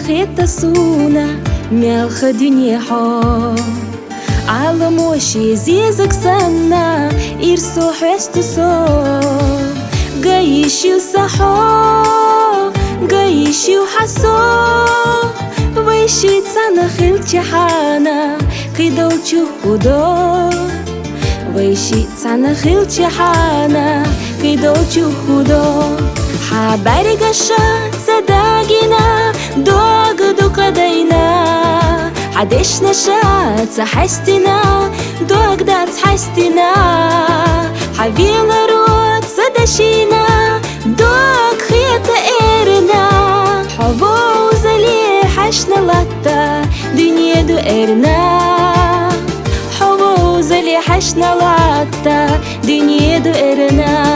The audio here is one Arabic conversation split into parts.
خيطة سونا ملخ دنيا حو على موشي زيزك سنة إرسو حستو سو قايشي وصحو قايشي وحسو ويشي تسانا خلتي حانا قيدوتشو خدو ويشي تسانا خلتي حانا قيدوتشو خدو حباري قشا صداقنا دوق قدينا عدشنا شات سحستنا دوق دات حستنا حبينا روت صدشينا دوق خيط إيرنا حبو زلي حشنا لطا دنيا دو إيرنا حبو زلي حشنا لطا دنيا دو إيرنا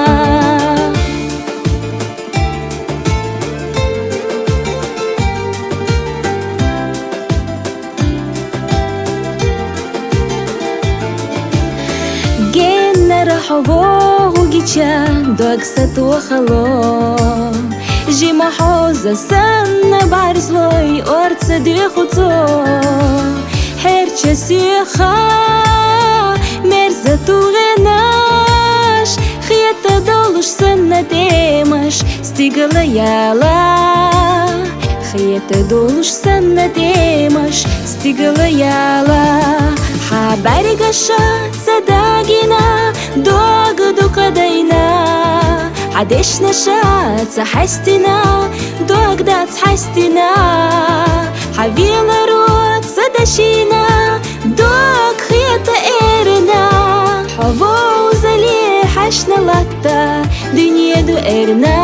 حبوه وجيتشان دوكست وخلو جي محوزة سنة بعرزلوي أرد صديق وطو حرشة سيخا مرزة وغناش خيطة دولوش سنة ديمش ستيقلا يالا خيطة دولوش سنة ديمش ستيقلا يالا حباري قشا صداقنا دوق قدينا عدشنا شات سحستنا دوق دات حستنا حبينا روت صدشينا دوق خيط إيرنا حبو زلي حشنا لطا دنيا دو إيرنا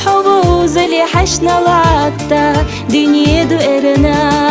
حبو زلي حشنا لطا دنيا دو إيرنا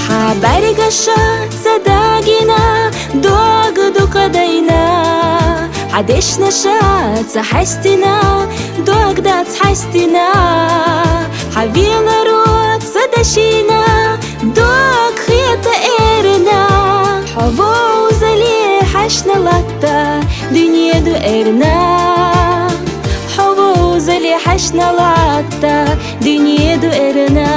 حباري قشا صداقنا دوق قدينا عدشنا شات سحستنا دوق دات حستنا حبينا روت صدشينا دوق خيط إيرنا حبو زلي حشنا لطا دنيا دو إيرنا حبو زلي حشنا لطا دنيا دو إيرنا